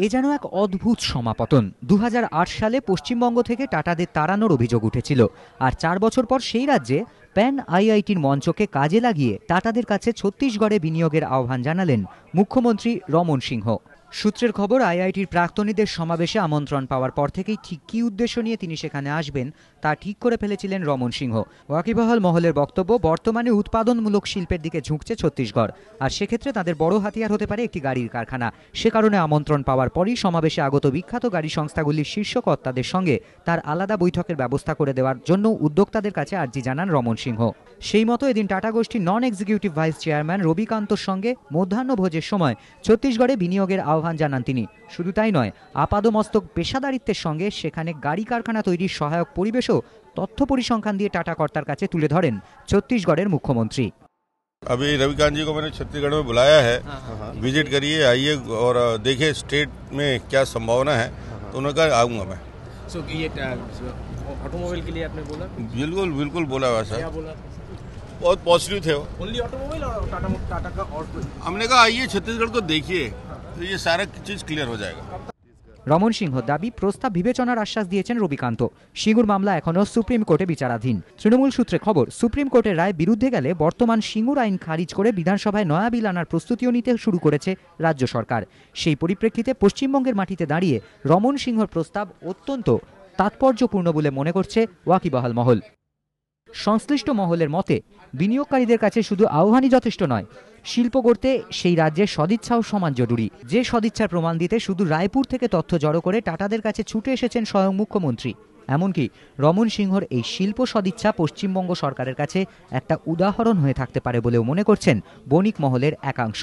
এ যেন এক অদ্ভুত সমাপতন। 2008 সালে পশ্চিমবঙ্গ থেকে টাটাদের তাড়ানোর অভিযোগ উঠেছিল, আর 4 বছর পর সেই রাজ্যে প্যান আইআইটির মঞ্চকে কাজে লাগিয়ে টাটাদের কাছে ছত্তিশগড়ে বিনিয়োগের আহ্বান জানালেন মুখ্যমন্ত্রী রমন সিংহ। সূত্রের খবর, আইআইটির প্রাক্তনীদের সমাবেশে আমন্ত্রণ পাওয়ার পর থেকেই ঠিক কী উদ্দেশ্য নিয়ে তিনি সেখানে আসবেন তা ঠিক করে ফেলেছিলেন রমন সিংহ। ওয়াকিবহাল মহলের বক্তব্য, বর্তমানে উৎপাদনমূলক শিল্পের দিকে ঝুঁকছে ছত্তিশগড়, আর সেক্ষেত্রে তাদের বড় হাতিয়ার হতে পারে একটি গাড়ির কারখানা। সে কারণে আমন্ত্রণ পাওয়ার পরই সমাবেশে আগত বিখ্যাত গাড়ি সংস্থাগুলির শীর্ষ কর্তাদের সঙ্গে তার আলাদা বৈঠকের ব্যবস্থা করে দেওয়ার জন্য উদ্যোক্তাদের কাছে আর্জি জানান রমন সিংহ। সেই মতো এদিন টাটা গোষ্ঠীর নন এক্সিকিউটিভ ভাইস চেয়ারম্যান রবিকান্তর সঙ্গে মধ্যাহ্নভোজের সময় ছত্তিশগড়ে বিনিয়োগের আহ্বান জানান তিনি। শুধু তাই নয়, আপাদমস্তক পেশাদারিত্বের সঙ্গে সেখানে গাড়ি কারখানা তৈরির সহায়ক পরিবেশও তথ্য পরিসংখ্যান দিয়ে টাটা কর্তার কাছে তুলে ধরেন ছত্তিশগড়ের মুখ্যমন্ত্রী। अभी रविकांत जी को मैंने छत्तीसगढ़ में बुलाया है, विजिट करिए, आइए और देखिए स्टेट में क्या संभावना है, तो उन्होंने कहा आऊँगा मैं। ये ऑटोमोबाइल के लिए आपने बोला? बिल्कुल बिल्कुल बोला वैसा। क्या बोला? बहुत पॉजिटिव थे वो। ओनली ऑटोमोबाइल और टाटा का और कुछ? हमने कहा आइए छत्तीसगढ़ को देखिए, तो ये सारा चीज़ क्लियर हो जाएगा। রমন সিংহ দাবি, প্রস্তাব বিবেচনার আশ্বাস দিয়েছেন রবিকান্ত। সিঙ্গুর মামলা এখনও সুপ্রিম কোর্টে বিচারাধীন। তৃণমূল সূত্রে খবর, সুপ্রিম কোর্টের রায় বিরুদ্ধে গেলে বর্তমান সিঙ্গুর আইন খারিজ করে বিধানসভায় নয়া বিল আনার প্রস্তুতিও নিতে শুরু করেছে রাজ্য সরকার। সেই পরিপ্রেক্ষিতে পশ্চিমবঙ্গের মাটিতে দাঁড়িয়ে রমন সিংহর প্রস্তাব অত্যন্ত তাৎপর্যপূর্ণ বলে মনে করছে ওয়াকিবহাল মহল। সংশ্লিষ্ট মহলের মতে, বিনিয়োগকারীদের কাছে শুধু আহ্বানই যথেষ্ট নয়, শিল্প গড়তে সেই রাজ্যের সদিচ্ছাও সমান জরুরি। যে সদিচ্ছার প্রমাণ দিতে শুধু রায়পুর থেকে তথ্য জড়ো করে টাটাদের কাছে ছুটে এসেছেন স্বয়ং মুখ্যমন্ত্রী। এমনকি রমন সিংহর এই শিল্প সদিচ্ছা পশ্চিমবঙ্গ সরকারের কাছে একটা উদাহরণ হয়ে থাকতে পারে বলেও মনে করছেন বণিক মহলের একাংশ।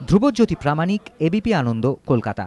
ধ্রুবজ্যোতি প্রামাণিক, এবিপি আনন্দ, কলকাতা।